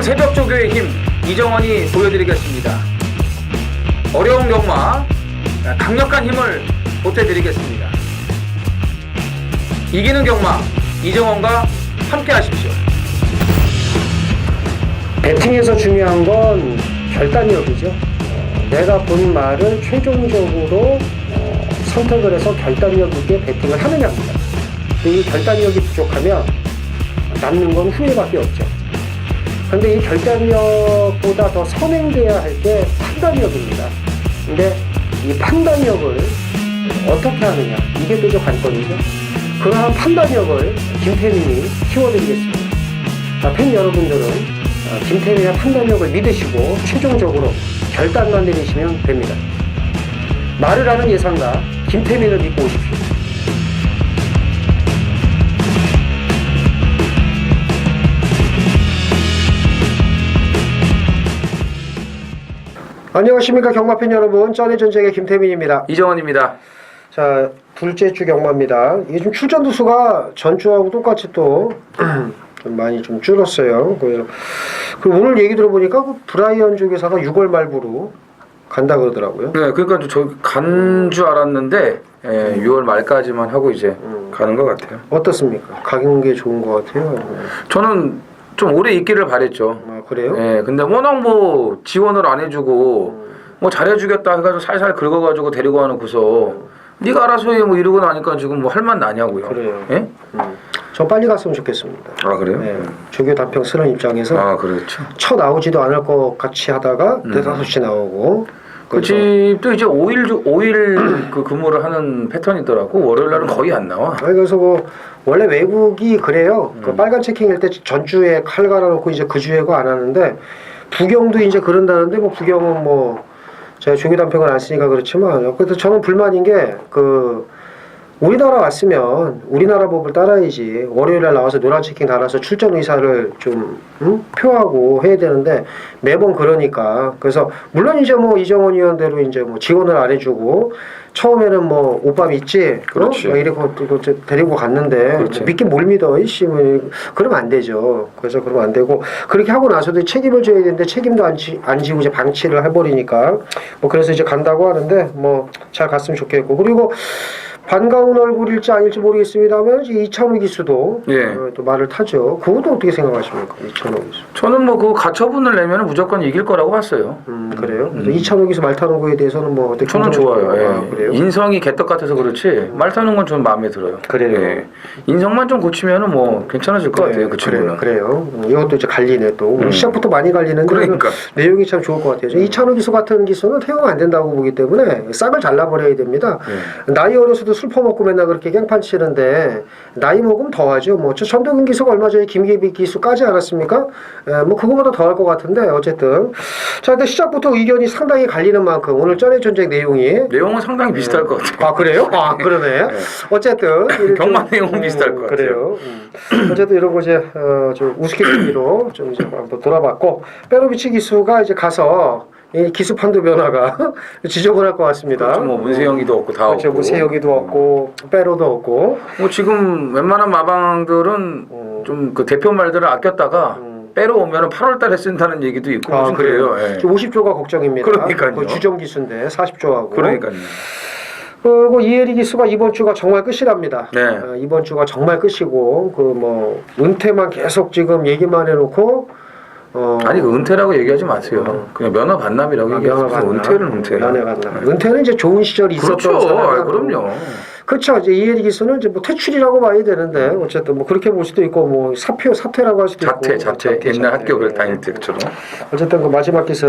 안녕 새벽조교의 힘 이정원이 보여드리겠습니다. 어려운 경마 강력한 힘을 보태드리겠습니다. 이기는 경마 이정원과 함께 하십시오. 배팅에서 중요한 건 결단력이죠. 내가 본 말을 최종적으로 선택을 해서 결단력 있게 배팅을 하느냐입니다. 이 결단력이 부족하면 남는 건 후회밖에 없죠. 그런데 이 결단력보다 더 선행돼야 할 게 판단력입니다. 근데 이 판단력을 어떻게 하느냐, 이게 또 관건이죠. 그러한 판단력을 김태민이 키워드리겠습니다. 팬 여러분들은 김태민의 판단력을 믿으시고 최종적으로 결단만 내리시면 됩니다. 말을 하는 예상가 김태민을 믿고 오십시오. 안녕하십니까 경마팬 여러분, 쩐의 전쟁의 김태민입니다. 이정원입니다. 자, 둘째 주 경마입니다. 이게 좀 출전두 수가 전주하고 똑같이 또 좀 많이 좀 줄었어요. 그리고 오늘 얘기 들어보니까 그 브라이언 조교사가 6월 말부로 간다 그러더라고요. 네, 그러니까 저 간 줄 알았는데 6월 말까지만 하고 이제 가는 것 같아요. 어떻습니까? 가는 게 좋은 것 같아요? 저는 좀 오래 있기를 바랬죠. 아, 그래요? 네, 근데 워낙 뭐 지원을 안 해주고 뭐 잘해주겠다 해가지고 살살 긁어가지고 데리고 와놓고서 네가 알아서 해 뭐 이러고 나니까 지금 뭐 할 만 나냐고요. 그래요. 예? 저 빨리 갔으면 좋겠습니다. 아 그래요? 네, 조교 단평 쓰는 입장에서 아 그렇죠. 쳐 나오지도 않을 것 같이 하다가 4-5시 나오고. 그 집도 이제 5일 그 근무를 하는 패턴이더라고. 월요일 날은 거의 안 나와. 아니, 그래서 뭐 원래 외국이 그래요. 그 빨간 체킹일 때 전주에 칼 갈아놓고 이제 그 주에 거 안 하는데 부경도 이제 그런다는데 뭐 부경은 뭐 제가 조교 단평을 안 쓰니까 그렇지만 그래도 저는 불만인 게 그 우리나라 왔으면 우리나라 법을 따라야지. 월요일날 나와서 노란 체킹 달아서 출전 의사를 좀 표하고 해야 되는데 매번 그러니까. 그래서 물론 이제 뭐 이정원 의원대로 이제 뭐 지원을 안 해주고 처음에는 뭐 오빠 믿지? 그렇지. 뭐 이렇게 데리고 갔는데 뭐 믿긴 뭘 믿어? 이씨 뭐 그러면 안 되죠. 그래서 그러면 안 되고 그렇게 하고 나서도 책임을 져야 되는데 책임도 안 지고 이제 방치를 해버리니까 뭐 그래서 이제 간다고 하는데 뭐 잘 갔으면 좋겠고. 그리고 반가운 얼굴일지 아닐지 모르겠습니다만 이찬우 기수도 예. 또 말을 타죠. 그것도 어떻게 생각하십니까, 이찬우 기수? 저는 뭐 그 가처분을 내면 무조건 이길 거라고 봤어요. 그래요? 그래서 이찬우 기수 말 타는 거에 대해서는 뭐 어떻게? 저는 좋아요. 예. 아, 그래요? 인성이 개떡 같아서 그렇지 말 타는 건 저는 마음에 들어요. 그래요. 예. 인성만 좀 고치면은 뭐 괜찮아질 것 같아요. 그 친구는. 그래요. 이것도 이제 갈리네 또. 오늘 시작부터 많이 갈리는데 그러니까. 내용이 참 좋을 것 같아요. 이찬우 기수 같은 기수는 태우면 안 된다고 보기 때문에 싹을 잘라버려야 됩니다. 나이 어려서도 술 퍼먹고 맨날 그렇게 깽판 치는데 나이 먹으면 더하죠. 뭐 저 전동인 기수가 얼마 전에 김계비 기수 까지 않았습니까? 뭐 그거보다 더 할 것 같은데 어쨌든 자, 근데 시작부터 의견이 상당히 갈리는 만큼 오늘 쩐의 전쟁 내용은 상당히 비슷할 것 같아요. 아 그래요? 아 그러네. 어쨌든 경마 내용은 비슷할 것 같아요. 그래요. 어쨌든 이런 거 이제 좀 우스갯소리로 좀 이제 한번 돌아봤고 페로비치 기수가 이제 가서 이 기수판도 변화가 지저분할 것 같습니다. 그렇죠. 뭐 문세영이도 없고 다 그렇죠. 없고. 문세영이도 없고 빼로도 없고. 뭐 지금 웬만한 마방들은 좀 그 대표 말들을 아꼈다가 빼러 오면은 8월달에 쓴다는 얘기도 있고 무슨 그래요. 예. 50조가 걱정입니다. 그러니까요. 그 주정 기수인데 40조하고. 그러니까요. 그리고 이혜리 기수가 이번 주가 정말 끝이랍니다. 네. 이번 주가 정말 끝이고 그 뭐 은퇴만 계속 지금 얘기만 해놓고. 아니 그 은퇴라고 얘기하지 마세요. 그냥 면허 반납이라고 얘기하세요. 면허 반납. 은퇴는 이제 좋은 시절이 있었던 그렇죠. 사람. 그럼요. 그렇죠. 이제 이혜리 기수는 이제 뭐 퇴출이라고 봐야 되는데 어쨌든 뭐 그렇게 볼 수도 있고 뭐 사퇴라고 할 수도 있고. 자퇴. 옛날 학교를 다닐 때처럼. 어쨌든 그 마지막 기승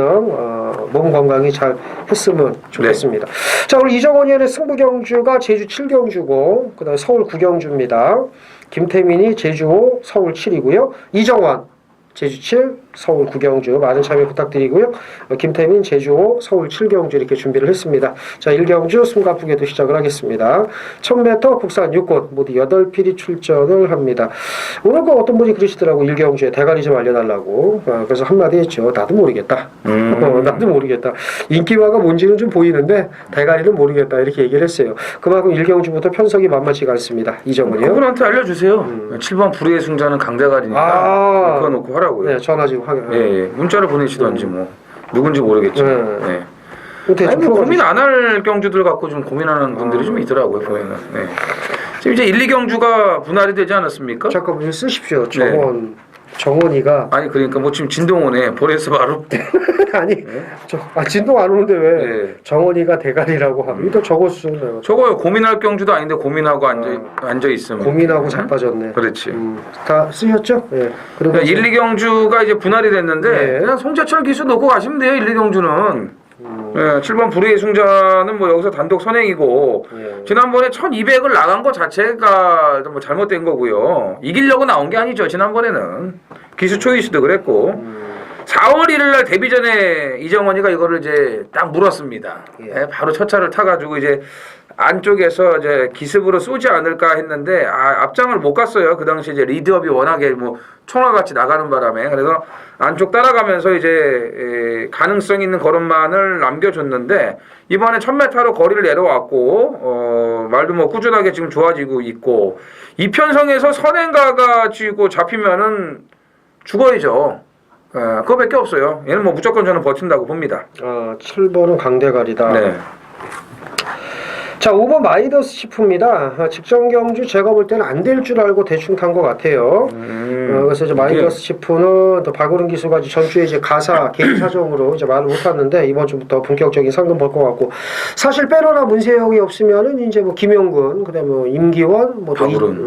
몸 건강히 잘 했으면 좋겠습니다. 네. 자, 오늘 이정원 의원의 승부경주가 제주 7경주고 그다음에 서울 9경주입니다. 김태민이 제주 5, 서울 7이고요. 이정원 제주 7, 서울 9경주 많은 참여 부탁드리고요. 김태민 제주 5, 서울 7경주 이렇게 준비를 했습니다. 자, 1경주 숨가쁘게도 시작을 하겠습니다. 1000m 국산 6곳 모두 8필이 출전을 합니다. 오늘 그 어떤 분이 그러시더라고. 1경주에 대가리 좀 알려달라고. 그래서 한마디 했죠. 나도 모르겠다. 나도 모르겠다. 인기화가 뭔지는 좀 보이는데 대가리는 모르겠다. 이렇게 얘기를 했어요. 그만큼 1경주부터 편성이 만만치가 않습니다. 이정은이요. 그분한테 알려주세요. 7번 불의의 승자는 강대가리니까 그거 놓고 하라고요. 네, 전화 지금 예. 문자를 보내시던지 뭐 누군지 모르겠지만. 네. 아니, 뭐 고민 안 할 경주들 갖고 좀 고민하는 분들이 좀 있더라고요 보면은. 네. 지금 이제 1, 2경주가 분할이 되지 않았습니까? 잠깐만 쓰십시오. 정원이가 아니 그러니까 뭐 지금 진동원에 보내서 바로 아니 진동 안 오는데 왜 정원이가 대가리라고 하고 이거 적었어요. 저거요. 고민할 경주도 아닌데 고민하고 앉아 있으면 고민하고 자빠졌네. 그렇지. 다 쓰셨죠? 예. 그리고 1, 2경주가 이제 분할이 됐는데 그냥 송재철 기수 놓고 가시면 돼요. 1, 2경주는. 예, 7번 불의의 승자는 뭐 여기서 단독 선행이고 지난번에 1200을 나간 것 자체가 뭐 잘못된 거고요. 이기려고 나온 게 아니죠. 지난번에는 기수 초이스도 그랬고 4월 1일 날 데뷔 전에 이정원이가 이거를 이제 딱 물었습니다. 예, 바로 첫 차를 타가지고 이제 안쪽에서 이제 기습으로 쏘지 않을까 했는데 앞장을 못 갔어요. 그 당시 이제 리드업이 워낙에 뭐 총알같이 나가는 바람에 그래서 안쪽 따라가면서 이제 가능성 있는 걸음만을 남겨줬는데 이번에 1000m로 거리를 내려왔고 말도 뭐 꾸준하게 지금 좋아지고 있고 이편성에서 선행가가 쥐고 잡히면은 죽어야죠. 그거밖에 없어요. 얘는 뭐 무조건 저는 버틴다고 봅니다. 7번은 강대가리다. 네. 자, 5번 마이더스 시프입니다. 직전 경주 제가 볼 때는 안 될 줄 알고 대충 탄 것 같아요. 그래서 이제 마이더스 시프는 또 박우른 기수가 전주에 이제 가사 개인 사정으로 이제 말을 못 탔는데 이번 주부터 본격적인 상금 벌 것 같고 사실 빼러나 문세영이 없으면은 이제 뭐 김용근 그다음에 뭐 임기원 뭐 또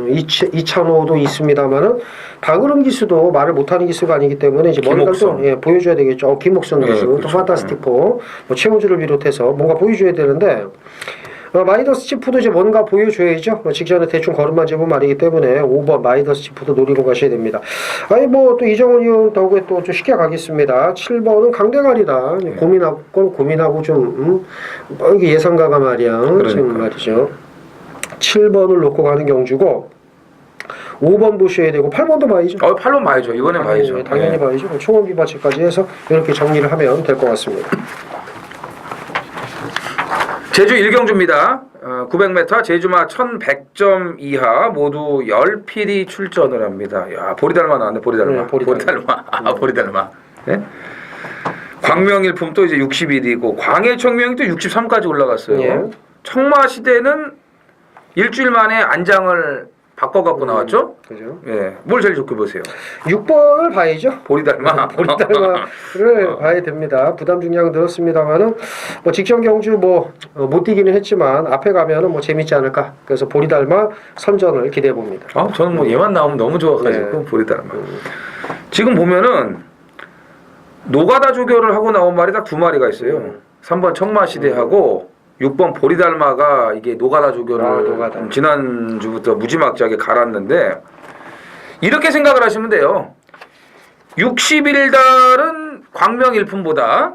이찬호도 있습니다만은 박우른 기수도 말을 못하는 기수가 아니기 때문에 이제 뭔가를 또 보여줘야 되겠죠. 김옥선 기수 또 그렇죠. 판타스티포 뭐 최원주를 비롯해서 뭔가 보여줘야 되는데. 마이더스 치프도 이제 뭔가 보여줘야죠. 직전에 대충 걸음만 재본 말이기 때문에 5번 마이더스 치프도 노리고 가셔야 됩니다. 아니 뭐 또 이정원 의원 덕에 또 좀 쉽게 가겠습니다. 7번은 강대가리다. 고민하고 좀 이게 예상가가 말이야. 그러니까. 지금 말이죠. 7번을 놓고 가는 경주고 5번 보셔야 되고 8번도 봐야죠. 8번 봐야죠. 이번엔 봐야죠. 당연히 봐야죠. 총원 비바치까지 해서 이렇게 정리를 하면 될 것 같습니다. 제주 1경주입니다. 900m 제주마 1100점 이하 모두 10필이 출전을 합니다. 야, 보리달마 나왔네. 보리달마. 보리달마. 네? 광명일품 또 이제 61이고 광해청명이 또 63까지 올라갔어요. 예. 청마시대는 일주일 만에 안장을 바꿔갖고 나왔죠? 그죠? 예. 뭘 제일 좋게 보세요? 6번을 봐야죠. 보리달마. 보리달마를 봐야 됩니다. 부담 중량은 늘었습니다만은 뭐 직전 경주 못 뛰기는 했지만 앞에 가면은 뭐 재밌지 않을까. 그래서 보리달마 선전을 기대해 봅니다. 저는 뭐 얘만 나오면 너무 좋아가지고 보리달마. 지금 보면은 노가다 조교를 하고 나온 말이 딱 2마리가 있어요. 3번 청마시대하고 6번 보리달마가 이게 노가다 조교를 지난주부터 무지막지하게 갈았는데 이렇게 생각을 하시면 돼요. 61달은 광명일품보다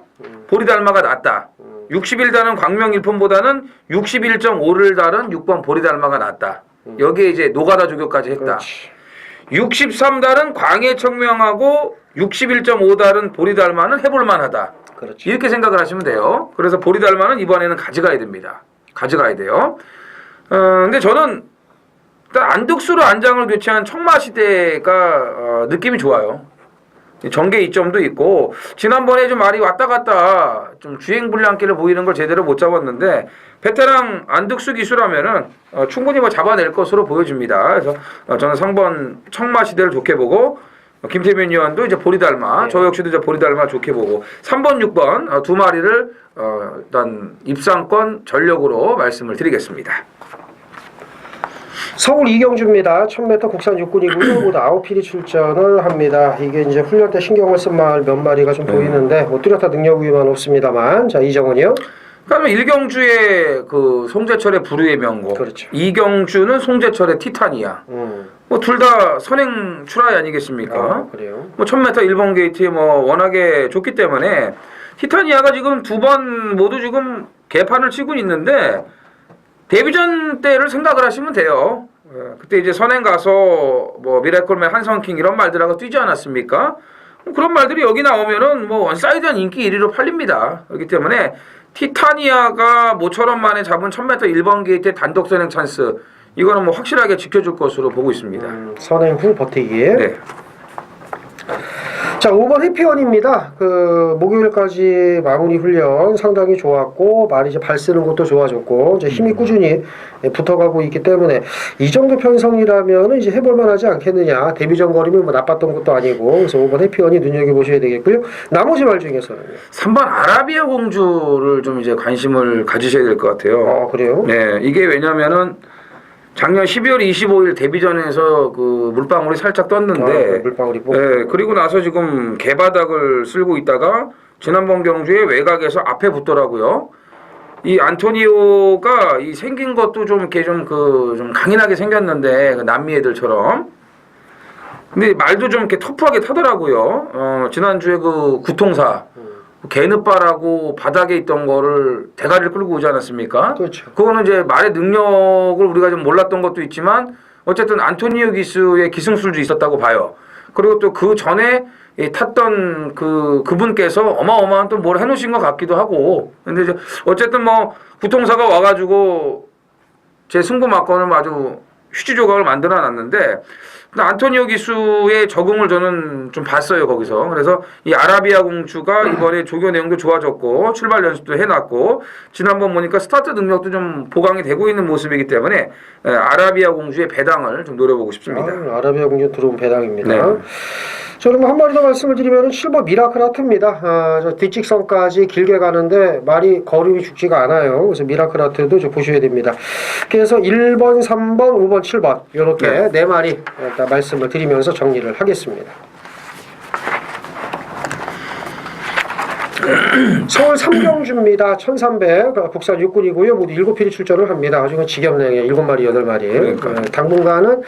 보리달마가 낫다. 61달은 광명일품보다는 61.5를 달은 6번 보리달마가 낫다. 여기에 이제 노가다 조교까지 했다. 그렇지. 63달은 광해청명하고 61.5달은 보리달마는 해볼만하다. 그렇죠. 이렇게 생각을 하시면 돼요. 그래서 보리달마는 이번에는 가져가야 됩니다. 가져가야 돼요. 근데 저는 일단 안득수로 안장을 교체한 청마시대가 느낌이 좋아요. 전개 이점도 있고 지난번에 좀 말이 왔다 갔다 좀 주행불량기를 보이는 걸 제대로 못 잡았는데 베테랑 안득수 기수라면은 충분히 뭐 잡아낼 것으로 보여집니다. 그래서 저는 3번 청마시대를 좋게 보고 김태민 의원도 이제 보리달마, 저 역시도 이제 보리달마 좋게 보고 3번, 6번 2마리를 일단 입상권 전력으로 말씀을 드리겠습니다. 서울 이경주입니다. 1000m 국산 육군이고요. 모두 9필이 출전을 합니다. 이게 이제 훈련 때 신경을 쓴 몇 마리가 좀 보이는데 뭐 뚜렷한 능력 우위만 없습니다만 자 이정원이요. 그다음에 1경주의 그 송재철의 불후의 명곡, 그렇죠. 2경주는 송재철의 티타니아. 뭐 둘 다 선행 출하이 아니겠습니까? 그래요. 뭐 1000m 1번 게이트에 뭐 워낙에 좋기 때문에 티타니아가 지금 2번 모두 지금 개판을 치고 있는데 데뷔전 때를 생각을 하시면 돼요. 그때 이제 선행 가서 뭐 미라클맨 한성킹 이런 말들하고 뛰지 않았습니까? 그런 말들이 여기 나오면은 뭐 원사이드한 인기 1위로 팔립니다. 그렇기 때문에 티타니아가 모처럼 만에 잡은 1000m 1번 게이트의 단독 선행 찬스 이거는 뭐 확실하게 지켜줄 것으로 보고 있습니다. 선행 후 버티기. 네. 자, 5번 해피원입니다. 그 목요일까지 마무리 훈련 상당히 좋았고 말이 이제 발 쓰는 것도 좋아졌고 이제 힘이 꾸준히 붙어가고 있기 때문에 이 정도 편성이라면 이제 해볼만하지 않겠느냐. 데뷔전 거림이 뭐 나빴던 것도 아니고 그래서 5번 해피원이 눈여겨 보셔야 되겠고요. 나머지 말 중에서는 3번 아라비아 공주를 좀 이제 관심을 가지셔야 될 것 같아요. 아, 그래요? 네, 이게 왜냐면은 작년 12월 25일 데뷔전에서 그 물방울이 살짝 떴는데, 물방울이 네, 그리고 나서 지금 개바닥을 쓸고 있다가 지난번 경주에 외곽에서 앞에 붙더라고요. 이 안토니오가 이 생긴 것도 좀 이렇게 좀 강인하게 생겼는데 그 남미 애들처럼. 근데 말도 좀 이렇게 터프하게 타더라고요. 지난주에 그 구통사 개느바라고 바닥에 있던 거를 대가리를 끌고 오지 않았습니까? 그렇죠. 그거는 이제 말의 능력을 우리가 좀 몰랐던 것도 있지만 어쨌든 안토니오 기수의 기승술도 있었다고 봐요. 그리고 또 그 전에 탔던 그분께서 어마어마한 또 뭘 해놓으신 것 같기도 하고. 근데 이제 어쨌든 뭐 구통사가 와가지고 제 승부 막건을 아주 휴지 조각을 만들어 놨는데 안토니오 기수의 적응을 저는 좀 봤어요 거기서. 그래서 이 아라비아 공주가 이번에 조교 내용도 좋아졌고 출발 연습도 해놨고 지난번 보니까 스타트 능력도 좀 보강이 되고 있는 모습이기 때문에 아라비아 공주의 배당을 좀 노려보고 싶습니다. 아라비아 공주 들어온 배당입니다. 네. 저는 한 마리 더 말씀을 드리면 7번 미라클 하트입니다. 저 뒷직선까지 길게 가는데 말이 걸음이 죽지가 않아요. 그래서 미라클 하트도 좀 보셔야 됩니다. 그래서 1번, 3번, 5번, 7번 이렇게 네 마리 일단 말씀을 드리면서 정리를 하겠습니다. 서울 삼경주입니다. 1300 국산 육군이고요. 모두 7필이 출전을 합니다. 아주 지겹네요. 7마리, 8마리. 그러니까. 당분간은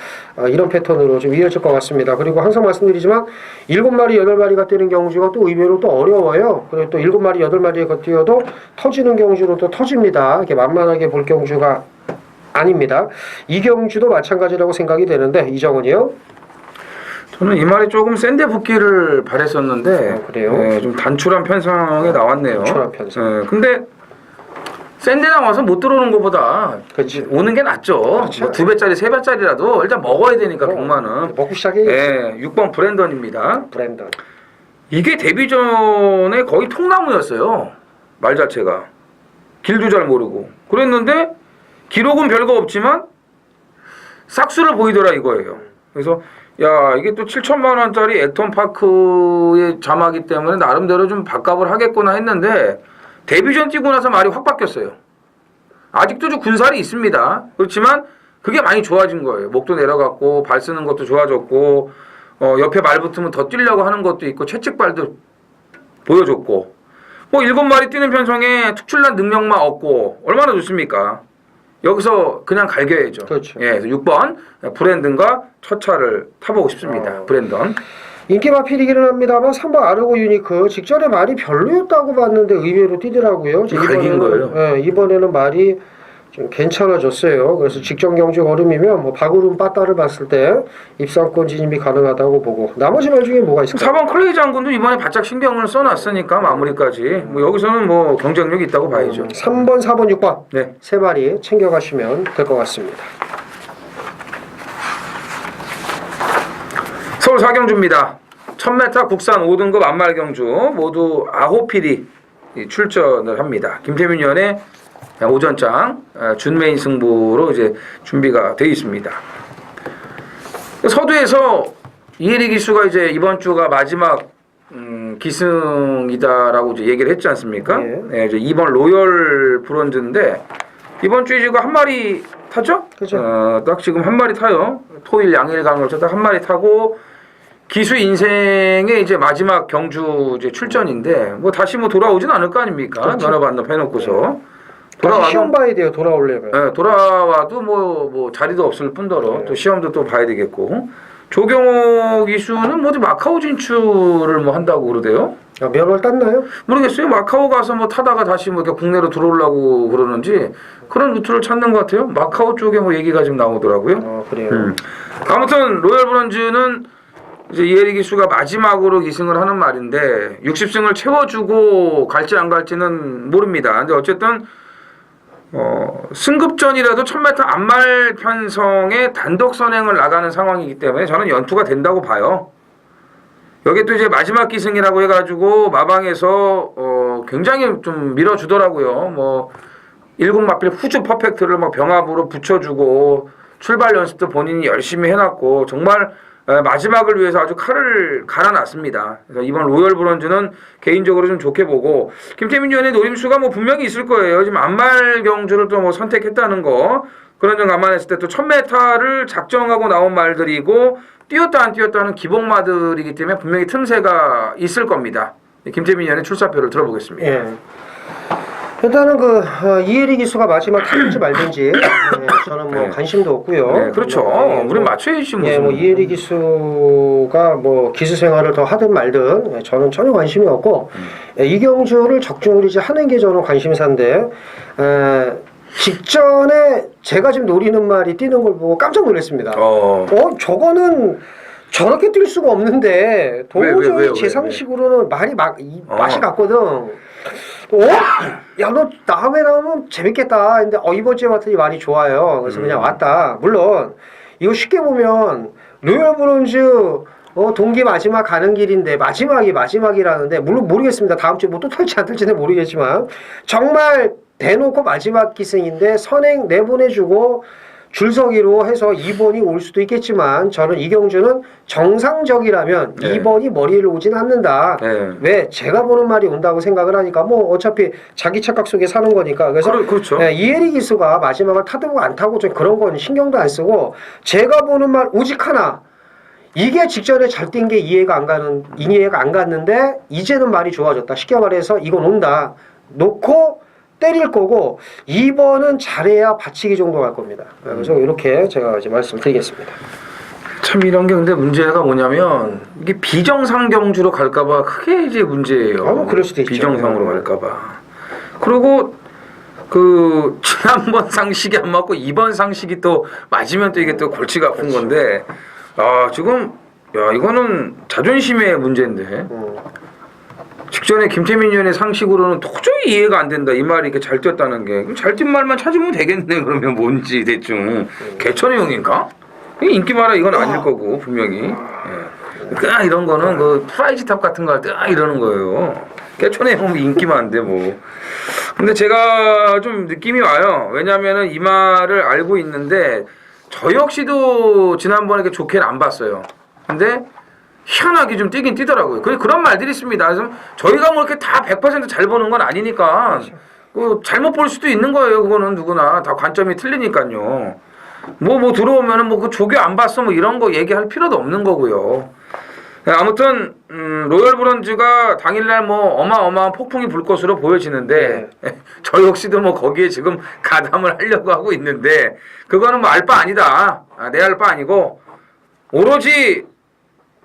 이런 패턴으로 좀 이어질 것 같습니다. 그리고 항상 말씀드리지만 7마리, 8마리가 뛰는 경주가 또 의외로 또 어려워요. 그리고 또 7마리, 8마리가 뛰어도 터지는 경주로 또 터집니다. 이렇게 만만하게 볼 경주가 아닙니다. 이 경주도 마찬가지라고 생각이 되는데 이정은이요? 저는 이 말이 조금 센데 붙기를 바랬었는데 그래요? 네, 좀 단출한 편성에 나왔네요. 단출한 편성. 네, 근데 센데 나와서 못 들어오는 것보다 그렇지. 오는 게 낫죠. 그렇죠. 뭐 2배짜리, 3배짜리라도 일단 먹어야 되니까 100만원. 먹고 시작해. 네, 6번 브랜던입니다. 브랜던. 이게 데뷔전에 거의 통나무였어요. 말 자체가. 길도 잘 모르고. 그랬는데 기록은 별거 없지만 싹수를 보이더라 이거예요. 그래서 야 이게 또 7천만 원짜리 액턴파크의 자마기 때문에 나름대로 좀 밥값을 하겠구나 했는데 데뷔전 뛰고 나서 말이 확 바뀌었어요. 아직도 좀 군살이 있습니다. 그렇지만 그게 많이 좋아진 거예요. 목도 내려갔고 발 쓰는 것도 좋아졌고 옆에 말 붙으면 더 뛰려고 하는 것도 있고 채찍발도 보여줬고 뭐 7마리 뛰는 편성에 특출난 능력만 얻고 얼마나 좋습니까? 여기서 그냥 갈겨야죠. 그렇죠. 예, 그래서 6번 브랜든과 첫 차를 타보고 싶습니다. 브랜든. 인기 마필이기는 합니다만 3번 아르고 유니크 직전에 말이 별로였다고 봤는데 의외로 뛰더라고요. 갈긴 거예요. 예, 이번에는 말이 좀 괜찮아졌어요. 그래서 직전 경주 걸음이면 뭐 박우름 빠따를 봤을 때 입상권 진입이 가능하다고 보고 나머지 말 중에 뭐가 있을까요? 4번 클레이 장군도 이번에 바짝 신경을 써놨으니까 마무리까지 뭐 여기서는 뭐 경쟁력이 있다고 봐야죠. 3번, 4번, 6번 네. 세 마리 챙겨가시면 될 것 같습니다. 서울 사경주입니다. 1000m 국산 5등급 안말경주 모두 9필이 출전을 합니다. 김태민 위원의 오전장 준메인 승부로 이제 준비가 되어 있습니다. 서두에서 이혜리 기수가 이제 이번 주가 마지막 기승이다라고 이제 얘기를 했지 않습니까? 네, 이제 2번 로열 브론즈인데 이번 주에 지금 한 마리 타죠? 그렇죠. 딱 지금 한 마리 타요. 토일 양일 가는 걸쳐 딱 한 마리 타고 기수 인생의 이제 마지막 경주 이제 출전인데 뭐 다시 뭐 돌아오진 않을 거 아닙니까? 그렇죠. 면허 반납 해놓고서. 다시 시험 봐야 돼요. 돌아오려면. 네, 돌아와도 뭐 자리도 없을 뿐더러 또 시험도 또 봐야 되겠고 조경호 기수는 뭐 마카오 진출을 뭐 한다고 그러대요. 면허를 땄나요? 모르겠어요. 마카오 가서 뭐 타다가 다시 뭐 이렇게 국내로 들어오려고 그러는지 그런 루트를 찾는 것 같아요. 마카오 쪽에 뭐 얘기가 지금 나오더라고요. 그래요. 아무튼 로열 브론즈는 이제 이혜리 기수가 마지막으로 기승을 하는 말인데 60승을 채워주고 갈지 안 갈지는 모릅니다. 근데 어쨌든 승급전이라도 1000m 안말 편성에 단독 선행을 나가는 상황이기 때문에 저는 연투가 된다고 봐요. 여기 또 이제 마지막 기승이라고 해가지고 마방에서 굉장히 좀 밀어주더라고요. 뭐 1군 맞필 후주 퍼펙트를 막 병합으로 붙여주고 출발 연습도 본인이 열심히 해놨고 정말 마지막을 위해서 아주 칼을 갈아놨습니다. 그래서 이번 로열 브론즈는 개인적으로 좀 좋게 보고 김태민 위원의 노림수가 뭐 분명히 있을 거예요. 지금 안말 경주를 또 뭐 선택했다는 거 그런 점 감안했을 때 또 1000m를 작정하고 나온 말들이고 뛰었다 안 뛰었다는 기복마들이기 때문에 분명히 틈새가 있을 겁니다. 김태민 위원의 출사표를 들어보겠습니다. 예. 일단은 이혜리 기수가 마지막 타든지 말든지 저는 뭐 관심도 없고요. 네, 그렇죠. 우린 맞춰야지 무슨. 예, 뭐 이혜리 기수가 뭐 기수 생활을 더 하든 말든 저는 전혀 관심이 없고 이경주를 적중을 이제 하는 게 저는 관심사인데 직전에 제가 지금 노리는 말이 뛰는 걸 보고 깜짝 놀랐습니다. 저거는 저렇게 뛸 수가 없는데 도저히 제 상식으로는 맛이 갔거든. 야, 너 다음에 나오면 재밌겠다. 근데 이번 주에 봤더니 많이 좋아요. 그래서 그냥 왔다. 물론 이거 쉽게 보면 로열 브론즈 동기 마지막 가는 길인데 마지막이라는데 물론 모르겠습니다. 다음 주에 뭐 또 털지 안 털지는 모르겠지만 정말 대놓고 마지막 기승인데 선행 내보내주고 줄서기로 해서 2번이 올 수도 있겠지만 저는 이경주는 정상적이라면 2번이 머리를 오진 않는다. 왜? 제가 보는 말이 온다고 생각을 하니까 뭐 어차피 자기 착각 속에 사는 거니까. 그래서 그렇죠. 이혜리 기수가 마지막을 타고 안 타고 좀 그런 건 신경도 안 쓰고 제가 보는 말 오직 하나. 이게 직전에 잘 뛴 게 이해가 안 갔는데 이제는 말이 좋아졌다. 쉽게 말해서 이건 온다. 놓고 때릴 거고 2번은 잘해야 받치기 정도 갈 겁니다. 그래서 이렇게 제가 이제 말씀드리겠습니다. 참 이런 게 근데 문제가 뭐냐면 이게 비정상 경주로 갈까봐 크게 이제 문제예요. 그럴 수도 있죠. 비정상으로 갈까봐. 그리고 지난번 상식이 안 맞고 이번 상식이 또 맞으면 또 이게 또 골치가 아픈 건데 지금 이거는 자존심의 문제인데. 직전에 김태민 위원의 상식으로는 도저히 이해가 안 된다. 이 말이 이렇게 잘 뛰었다는 게. 그럼 잘 뛴 말만 찾으면 되겠네. 그러면 뭔지 대충. 개천의 용인가? 인기 말아 이건 아닐 거고 분명히. 이런 거는 프라이즈 탑 같은 거 할 때 이러는 거예요. 개천의 용 인기 많은데 뭐. 근데 제가 좀 느낌이 와요. 왜냐면은 이 말을 알고 있는데 저 역시도 지난번에 이렇게 좋게는 안 봤어요. 근데 희한하게 좀 뛰긴 뛰더라고요. 그런 말들이 있습니다. 그래서 저희가 뭐 이렇게 다 100%잘 보는 건 아니니까 잘못 볼 수도 있는 거예요. 그거는 누구나 다 관점이 틀리니까요. 뭐 들어오면은 뭐 조교 안 봤어 뭐 이런 거 얘기할 필요도 없는 거고요. 아무튼 로열 브론즈가 당일날 뭐 어마어마한 폭풍이 불 것으로 보여지는데 저 역시도 뭐 거기에 지금 가담을 하려고 하고 있는데 그거는 뭐 알 바 아니다. 내 알 바 아니고 오로지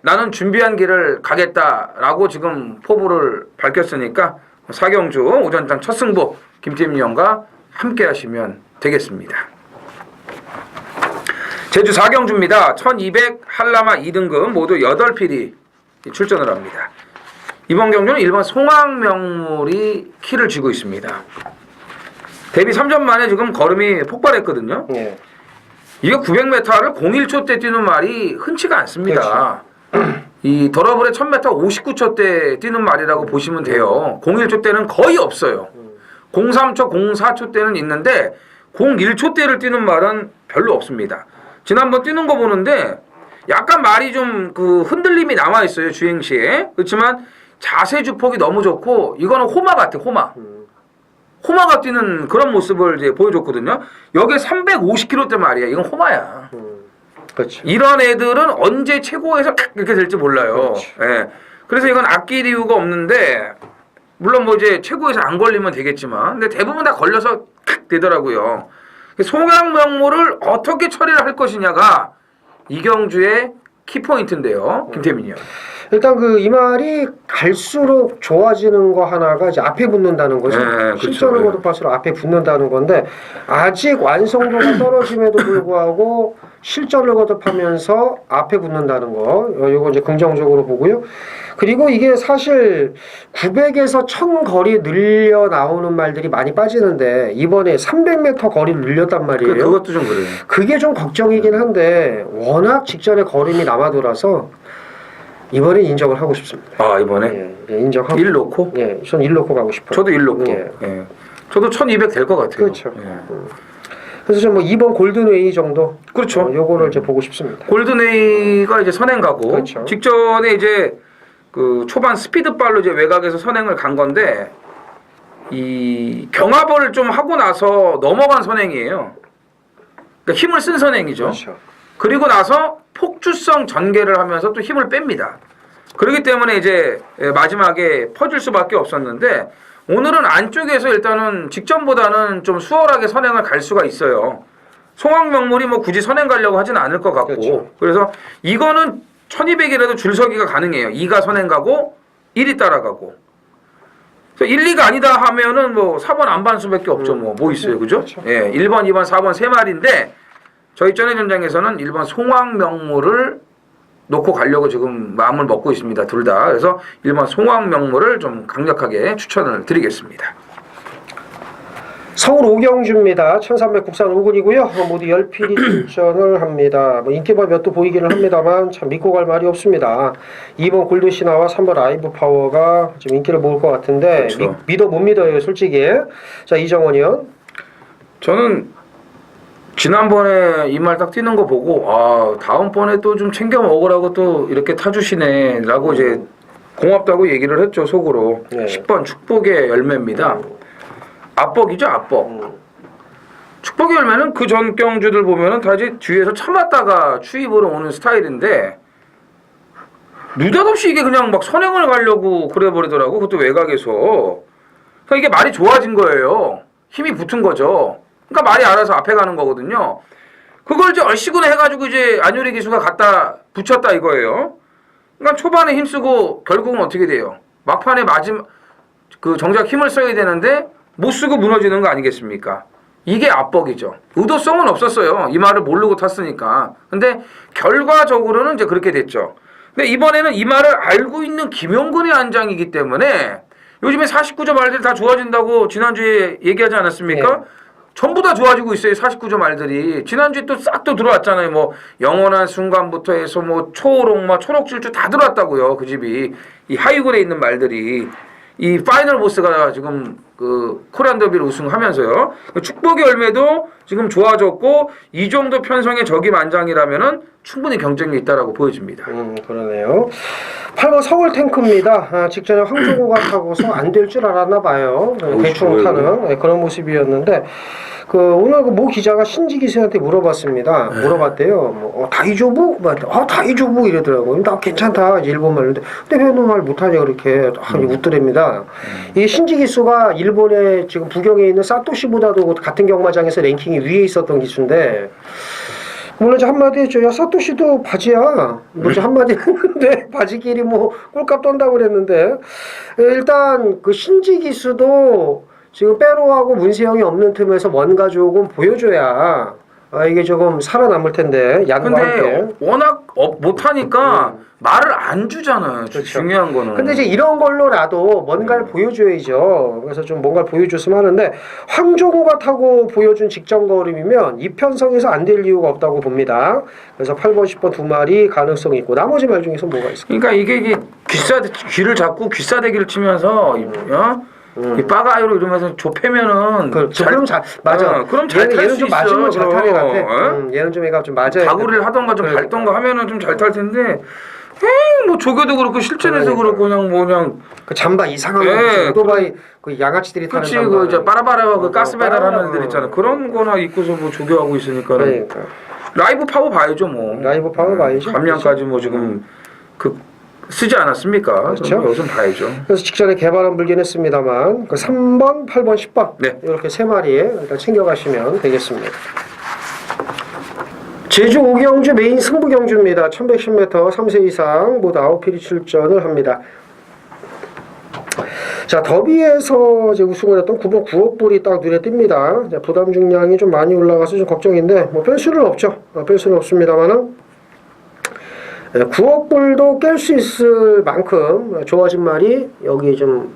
나는 준비한 길을 가겠다라고 지금 포부를 밝혔으니까 사경주 오전장 첫 승부 김태민 형과 함께 하시면 되겠습니다. 제주 사경주입니다. 1200 한라마 2등급 모두 8필이 출전을 합니다. 이번 경주는 1번 송황명물이 키를 쥐고 있습니다. 데뷔 3전 만에 지금 걸음이 폭발했거든요. 이게 900m를 01초 때 뛰는 말이 흔치가 않습니다. 그렇죠. 이 더러블의 1000m 59초 때 뛰는 말이라고 보시면 돼요. 01초 때는 거의 없어요. 03초, 04초 때는 있는데 01초 때를 뛰는 말은 별로 없습니다. 지난번 뛰는 거 보는데 약간 말이 좀 흔들림이 남아 있어요. 주행 시에. 그렇지만 자세 주폭이 너무 좋고 이거는 호마 같아. 호마가 뛰는 그런 모습을 이제 보여줬거든요. 여기에 350km 말이야. 이건 호마야. 그렇죠. 이런 애들은 언제 최고에서 이렇게 될지 몰라요. 그래서 이건 아낄 이유가 없는데 물론 뭐 이제 최고에서 안 걸리면 되겠지만 근데 대부분 다 걸려서 되더라고요. 송양명물을 어떻게 처리를 할 것이냐가 이경주의 키포인트인데요. 김태민이요. 일단 이 말이 갈수록 좋아지는 거 하나가 이제 앞에 붙는다는 거죠. 실전을 거듭할수록 앞에 붙는다는 건데 아직 완성도가 떨어짐에도 불구하고 실전을 거듭하면서 앞에 붙는다는 거. 이거 이제 긍정적으로 보고요. 그리고 이게 사실 900에서 1000 거리 늘려 나오는 말들이 많이 빠지는데 이번에 300m 거리를 늘렸단 말이에요. 그것도 좀 그래요. 그게 좀 걱정이긴 한데 워낙 직전에 걸음이 남아돌아서 이번에 인정을 하고 싶습니다. 아 이번에 예, 인정하고 1 놓고? 예, 전 1 놓고 가고 싶어요. 저도 1 놓고. 예. 예. 저도 1200 될 것 같아요. 그렇죠. 예. 그래서 좀 뭐 2번 골든웨이 정도 그렇죠. 요거를 이제 보고 싶습니다. 골든웨이가 이제 선행 가고 그렇죠. 직전에 이제 그 초반 스피드발로 이제 외곽에서 선행을 간 건데 이 경합을 좀 하고 나서 넘어간 선행이에요. 그러니까 힘을 쓴 선행이죠. 그렇죠. 그리고 나서 폭주성 전개를 하면서 또 힘을 뺍니다. 그렇기 때문에 이제 마지막에 퍼질 수밖에 없었는데 오늘은 안쪽에서 일단은 직전보다는 좀 수월하게 선행을 갈 수가 있어요. 송황명물이 뭐 굳이 선행 가려고 하진 않을 것 같고 그렇죠. 그래서 이거는 1200이라도 줄서기가 가능해요. 2가 선행 가고 1이 따라가고 1, 2가 아니다 하면은 뭐 4번 안반수밖에 없죠. 뭐 있어요. 그죠? 그렇죠. 예, 1번, 2번, 4번 세 마리인데 저희 전의 전장에서는 1번 송황명물을 놓고 가려고 지금 마음을 먹고 있습니다. 둘 다. 그래서 1번 송황명물을 좀 강력하게 추천을 드리겠습니다. 서울 오경주입니다. 1300 국산 5군이고요. 모두 10필이 출전을 합니다. 뭐 인기가 몇 도 보이기는 합니다만 참 믿고 갈 말이 없습니다. 2번 골드시나와 3번 라이브 파워가 좀 인기를 모을 것 같은데 그렇죠. 믿어 못 믿어요 솔직히. 자 이정원 의원. 저는 지난번에 이 말 딱 뛰는 거 보고 아 다음번에 또 좀 챙겨 먹으라고 또 이렇게 타주시네 라고 이제 고맙다고 얘기를 했죠 속으로. 네. 10번 축복의 열매입니다. 압복이죠 압복. 축복의 열매는 그 전경주들 보면은 다 이제 뒤에서 참았다가 추입으로 오는 스타일인데 느닷없이 이게 그냥 막 선행을 가려고 그래 버리더라고. 그것도 외곽에서. 그러니까 이게 말이 좋아진 거예요. 힘이 붙은 거죠. 그러니까 말이 알아서 앞에 가는 거거든요. 그걸 이제 얼씨구나 해가지고 이제 안효리 기수가 갖다 붙였다 이거예요. 그러니까 초반에 힘쓰고 결국은 어떻게 돼요? 막판에 그 정작 힘을 써야 되는데 못 쓰고 무너지는 거 아니겠습니까? 이게 압박이죠. 의도성은 없었어요. 이 말을 모르고 탔으니까. 근데 결과적으로는 이제 그렇게 됐죠. 근데 이번에는 이 말을 알고 있는 김용근의 안장이기 때문에 요즘에 49조 말들이 다 좋아진다고 지난주에 얘기하지 않았습니까? 네. 전부 다 좋아지고 있어요. 49조 말들이. 지난주에 또 싹 또 들어왔잖아요. 뭐 영원한 순간부터 해서 뭐 초록, 초록질주 다 들어왔다고요. 그 집이. 이 하위군에 있는 말들이. 이 파이널 보스가 지금 그 코리안 더비를 우승하면서요. 축복의 열매도 지금 좋아졌고 이 정도 편성의 적임 안장이라면은 충분히 경쟁력이 있다라고 보여집니다. 그러네요. 8번 서울 탱크입니다. 직전에 황종호가 타고서 안 될 줄 알았나 봐요. 대충 타는 그런 모습이었는데 오늘 그 모 기자가 신지 기수한테 물어봤습니다. 물어봤대요. 다이조부? 다이조부 이러더라고요. 나 괜찮다. 일본말인데. 근데 왜 너 말 못하냐 그렇게 웃더랍니다. 이 신지 기수가 일본에 지금 부경에 있는 사토시보다도 같은 경마장에서 랭킹이 위에 있었던 기수인데 물론 이제 한마디 했죠. 야 사토시도 바지야. 뭐지 한마디 했는데 바지끼리 뭐 꼴값 떤다고 그랬는데 일단 그 신지 기수도 지금 빼로하고 문세영이 없는 틈에서 뭔가 조금 보여줘야 이게 조금 살아남을 텐데 양과 함께. 근데 워낙 못하니까 말을 안 주잖아요. 그렇죠. 중요한 거는. 근데 이제 이런 걸로라도 뭔가를 보여줘야죠. 그래서 좀 뭔가를 보여줬으면 하는데 황종호가 타고 보여준 직전 걸음이면 이 편성에서 안 될 이유가 없다고 봅니다. 그래서 8번, 10번 두 마리 가능성이 있고 나머지 말 중에서 뭐가 있을까요? 그러니까 이게 귀를 잡고 귀싸대기를 치면서 이 빠가요로 이러면서 좁히면은 그럼 맞아. 그럼 잘 탈 얘는 수 좀 있어. 맞으면 잘 타는 것 같아. 어? 얘는 좀 애가 좀 맞아요. 다구리를 하던가 좀 밟던가 하면은 좀 잘 탈 텐데. 뭐 조교도 그렇고 실전에서 그렇고 그냥 그 잠바 이상한 예, 오토바이 그 양아치들이 타는 그렇지 잠바. 그 이제 빠라바라 그 가스 배달하는 애들 있잖아. 어. 그런거나 입고서 뭐 조교하고 있으니까 그러니까. 라이브 파워 봐야죠 뭐. 라이브 파워 봐야죠. 감량까지 뭐 지금 쓰지 않았습니까? 그렇죠. 여기서 봐야죠. 그래서 직전에 개발은 불긴 했습니다만 그 3번, 8번, 10번 네. 이렇게 세 마리 일단 챙겨가시면 되겠습니다. 제주 오경주 메인 승부 경주입니다. 1110m 3세 이상 모두 9필이 출전을 합니다. 자 더비에서 이제 우승을 했던 9번 9억 불이 딱 눈에 띕니다. 자, 부담 중량이 좀 많이 올라가서 좀 걱정인데 뭐 뺄 수는 없죠. 뺄 수는 없습니다만은 9억 불도 깰 수 있을 만큼 좋아진 말이 여기 좀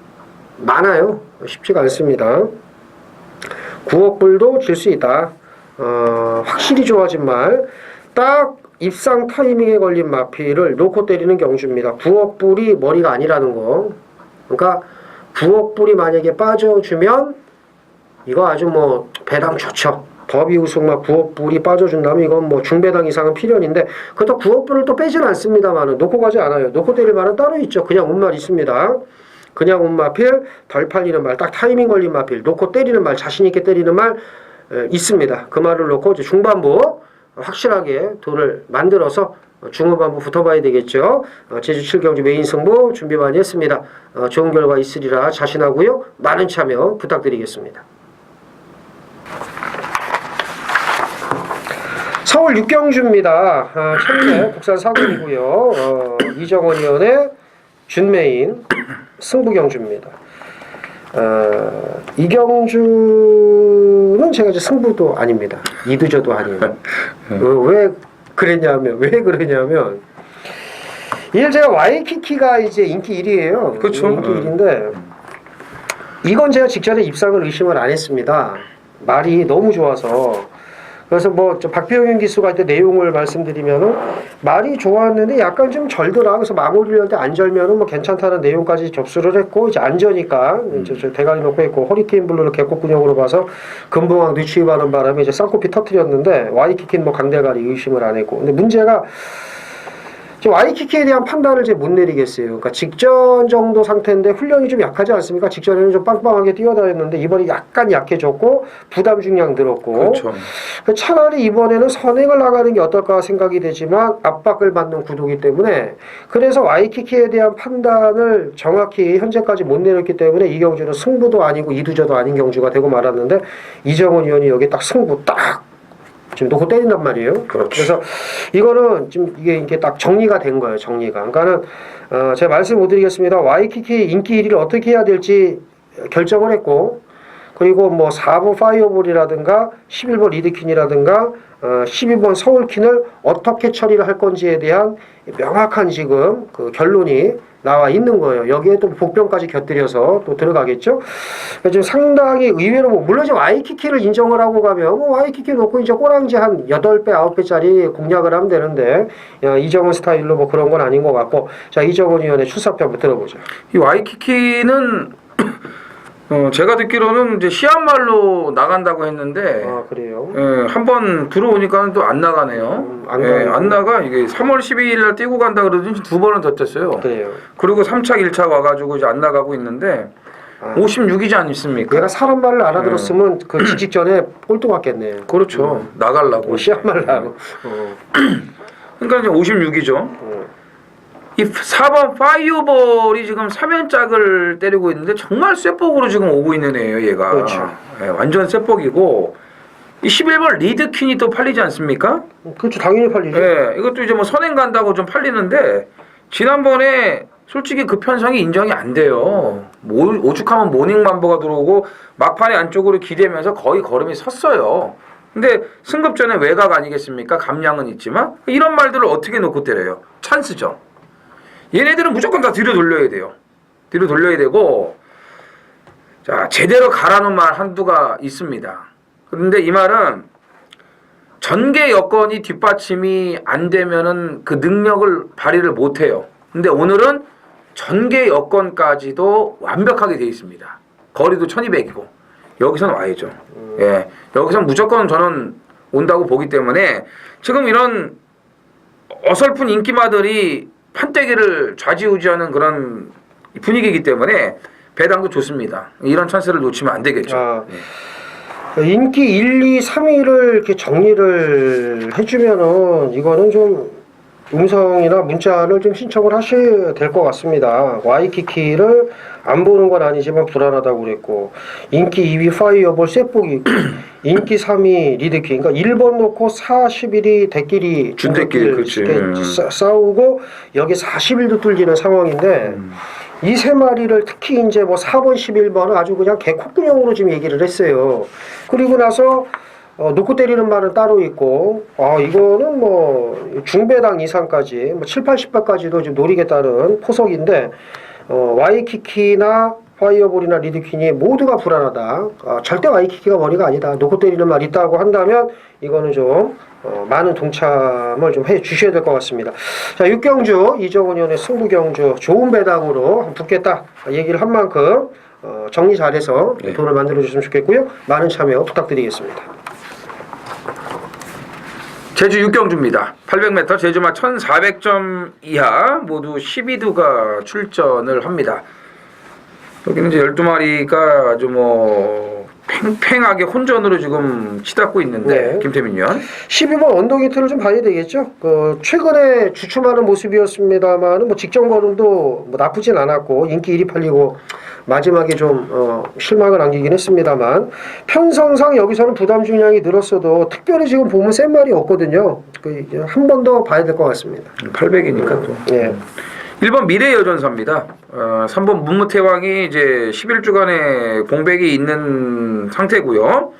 많아요. 쉽지가 않습니다. 9억 불도 질 수 있다. 확실히 좋아진 말. 딱 입상 타이밍에 걸린 마필을 놓고 때리는 경주입니다. 부엌불이 머리가 아니라는 거. 그러니까 부엌불이 만약에 빠져주면 이거 아주 뭐 배당 좋죠. 더비 우승막 부엌불이 빠져준다면 이건 뭐 중배당 이상은 필연인데 그것도 부엌불을 또 빼진 않습니다만은 놓고 가지 않아요. 놓고 때릴 말은 따로 있죠. 그냥 운말 있습니다. 그냥 운마필, 덜 팔리는 말, 딱 타이밍 걸린 마필, 놓고 때리는 말, 자신 있게 때리는 말 있습니다. 그 말을 놓고 이제 중반부 확실하게 돈을 만들어서 중후반부 붙어봐야 되겠죠. 제주 7경주 메인 승부 준비 많이 했습니다. 좋은 결과 있으리라 자신하고요. 많은 참여 부탁드리겠습니다. 서울 6경주입니다. 천재 국산 사군이고요. 이정원 의원의 준메인 승부경주입니다. 이 경주는 제가 이제 승부도 아닙니다. 이두저도 아니에요. 왜 그러냐면 이게 제가 와이키키가 이제 인기 1위예요. 그렇죠. 인기 1위인데 이건 제가 직전에 입상을 의심을 안 했습니다. 말이 너무 좋아서. 그래서 뭐 박병윤 기수가 할 때 내용을 말씀드리면은 말이 좋았는데 약간 좀 절더라. 그래서 마무리를 할 때 안 절면은 뭐 괜찮다는 내용까지 접수를 했고 이제 안 저니까 저 대가리 놓고 했고 허리케인 블루를 개꽃 근육으로 봐서 금붕왕 뉘치입하는 바람에 이제 쌍코피 터트렸는데 와이키키는 뭐 강대가리 의심을 안 했고 근데 문제가 지금 와이키키에 대한 판단을 이제 못 내리겠어요. 그러니까 직전 정도 상태인데 훈련이 좀 약하지 않습니까? 직전에는 좀 빵빵하게 뛰어다녔는데 이번에 약간 약해졌고 부담 중량 늘었고 그렇죠. 차라리 이번에는 선행을 나가는 게 어떨까 생각이 되지만 압박을 받는 구도이기 때문에 그래서 와이키키에 대한 판단을 정확히 현재까지 못 내렸기 때문에 이 경주는 승부도 아니고 이두저도 아닌 경주가 되고 말았는데 이정원 의원이 여기 딱 승부 딱 지금 놓고 때린단 말이에요. 그렇죠. 그래서 이거는 지금 이게 딱 정리가 된 거예요. 정리가. 그러니까는 제가 말씀 못 드리겠습니다. 와이키키 인기 1위를 어떻게 해야 될지 결정을 했고 그리고 뭐 4번 파이어볼이라든가 11번 리드퀸이라든가 12번 서울퀸을 어떻게 처리를 할 건지에 대한 명확한 지금 그 결론이 나와 있는 거예요. 여기에 또 복병까지 곁들여서 또 들어가겠죠. 지금 상당히 의외로 물론 이제 와이키키를 인정을 하고 가면 뭐 와이키키 놓고 이제 꼬랑지 한 8배, 9배짜리 공략을 하면 되는데 이정원 스타일로 뭐 그런 건 아닌 것 같고 자 이정원 의원의 출사표 한번 들어보죠. 이 와이키키는 제가 듣기로는 이제 시합말로 나간다고 했는데 아 그래요? 예, 한번 들어오니까 또 안 나가네요. 안 나가. 이게 3월 12일 날 뛰고 간다 그러더니 2번은 더 뛰었어요. 그래요. 그리고 3차 1차 와가지고 이제 안 나가고 있는데 56이지 않습니까? 내가 사람 말을 알아들었으면 그 직전에 꼴등 왔겠네. 그렇죠. 나가려고. 시합 말라고. 그러니까 이제 56이죠. 이 4번 파이어볼이 지금 3연짝을 때리고 있는데 정말 쇠복으로 지금 오고 있는 애예요, 얘가. 그렇죠. 예, 완전 쇠복이고 이 11번 리드퀸이 또 팔리지 않습니까? 그렇죠. 당연히 팔리죠. 예, 이것도 이제 뭐 선행 간다고 좀 팔리는데 지난번에 솔직히 그 편성이 인정이 안 돼요. 오죽하면 모닝맘보가 들어오고 막판에 안쪽으로 기대면서 거의 걸음이 섰어요. 근데 승급 전에 외곽 아니겠습니까? 감량은 있지만 이런 말들을 어떻게 놓고 때려요? 찬스죠. 얘네들은 무조건 다 뒤로 돌려야 돼요. 뒤로 돌려야 되고 자 제대로 가라는 말 한두가 있습니다. 그런데 이 말은 전개 여건이 뒷받침이 안 되면은 그 능력을 발휘를 못 해요. 근데 오늘은 전개 여건까지도 완벽하게 돼 있습니다. 거리도 1200이고 여기서는 와야죠. 예, 여기서 무조건 저는 온다고 보기 때문에 지금 이런 어설픈 인기마들이 판때기를 좌지우지하는 그런 분위기이기 때문에 배당도 좋습니다. 이런 찬스를 놓치면 안 되겠죠. 인기 1, 2, 3위를 이렇게 정리를 해주면은 이거는 좀 음성이나 문자를 좀 신청을 하셔야 될 것 같습니다. 와이키키를 안 보는 건 아니지만 불안하다고 그랬고 인기 2위 파이어볼 쇠복이 있고 인기 3위 리드퀸 그러니까 1번 놓고 41위 대끼리 준대끼리 그렇지. 싸우고 여기 40일도 뚫리는 상황인데 이 세 마리를 특히 이제 뭐 4번 11번은 아주 그냥 개콧구녕으로 지금 얘기를 했어요. 그리고 나서 놓고 때리는 말은 따로 있고 이거는 뭐 중배당 이상까지 뭐 7, 80배까지도 좀 노리겠다는 포석인데 와이키키나 파이어볼이나 리드퀸이 모두가 불안하다. 절대 와이키키가 머리가 아니다. 놓고 때리는 말 있다고 한다면 이거는 좀 많은 동참을 좀 해주셔야 될 것 같습니다. 자, 6경주 이정원 의원의 승부경주 좋은 배당으로 붙겠다 얘기를 한 만큼 정리 잘해서 네. 돈을 만들어 주시면 좋겠고요. 많은 참여 부탁드리겠습니다. 제주 6경주입니다. 800m 제주마 1400점 이하 모두 12두가 출전을 합니다. 여기는 이제 12마리가 아주 뭐 팽팽하게 혼전으로 지금 치닫고 있는데 네. 김태민 위원. 12번 언더게이트를 좀 봐야 되겠죠. 최근에 주춤하는 모습이었습니다만 뭐 직전 걸음도 뭐 나쁘진 않았고 인기 1위 팔리고 마지막에 좀 실망을 안기긴 했습니다만 편성상 여기서는 부담 중량이 늘었어도 특별히 지금 보면 센 말이 없거든요. 한 번 더 봐야 될 것 같습니다. 800이니까 또. 예. 1번 미래여전사입니다. 3번 문무태왕이 이제 11주간의 공백이 있는 상태고요.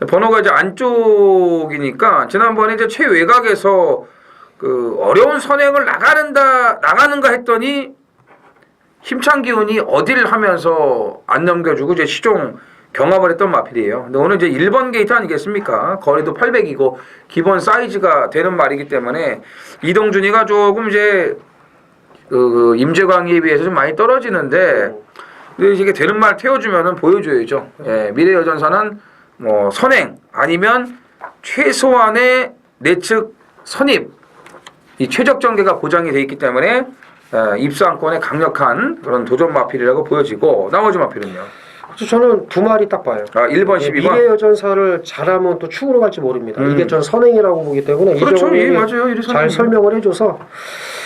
번호가 이제 안쪽이니까 지난번에 이제 최외곽에서 그 어려운 선행을 나가는가 했더니 힘찬 기운이 어디를 하면서 안 넘겨주고 이제 시종 경합을 했던 마필이에요. 근데 오늘 이제 1번 게이트 아니겠습니까? 거리도 800이고 기본 사이즈가 되는 말이기 때문에 이동준이가 조금 이제 그 임재광에 비해서 좀 많이 떨어지는데 근데 이게 되는 말 태워주면은 보여줘야죠. 예, 미래여전사는 뭐 선행 아니면 최소한의 내측 선입 이 최적 전개가 보장이 돼 있기 때문에 입상권에 강력한 그런 도전 마필이라고 보여지고 나머지 마필은요. 저는 두 마리 딱 봐요. 1번, 12번. 미래여전사를 잘하면 또 축으로 갈지 모릅니다. 이게 전 선행이라고 보기 때문에 그렇죠. 이정원이 맞아요. 잘 설명을 해줘서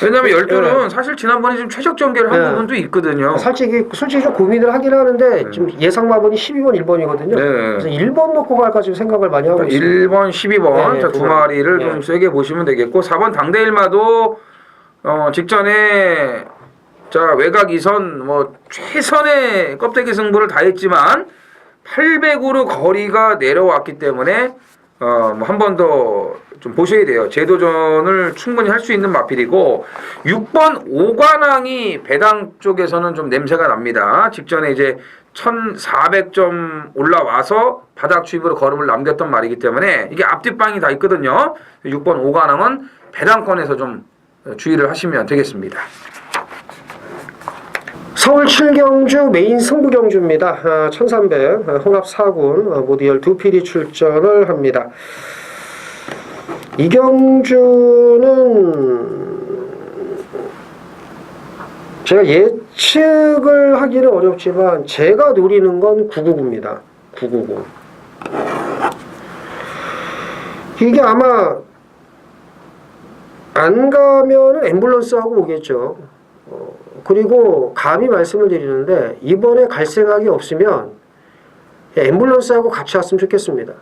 왜냐하면 12는 사실 지난번에 좀 최적 전개를 한 부분도 있거든요. 솔직히 좀 고민을 하긴 하는데 지금 예상 마번이 12번, 1번이거든요. 그래서 1번 놓고 갈까 지금 생각을 많이 하고 있어요. 1번, 12번 자, 두 마리를 좀 세게 보시면 되겠고 4번 당대일마도 직전에 자 외곽 2선 뭐 최선의 껍데기 승부를 다했지만 800으로 거리가 내려왔기 때문에 뭐 한 번 더 좀 보셔야 돼요. 재도전을 충분히 할 수 있는 마필이고 6번 오관왕이 배당 쪽에서는 좀 냄새가 납니다. 직전에 이제 1400점 올라와서 바닥 추입으로 걸음을 남겼던 말이기 때문에 이게 앞뒷방이 다 있거든요. 6번 오관왕은 배당권에서 좀 주의를 하시면 되겠습니다. 서울 7경주 메인 승부경주입니다. 1300 혼합 4군 모두 12필이 출전을 합니다. 이 경주는 제가 예측을 하기는 어렵지만 제가 노리는 건 999입니다. 999. 이게 아마 안 가면은 앰뷸런스하고 오겠죠. 그리고 감히 말씀을 드리는데 이번에 갈 생각이 없으면 앰뷸런스하고 같이 왔으면 좋겠습니다.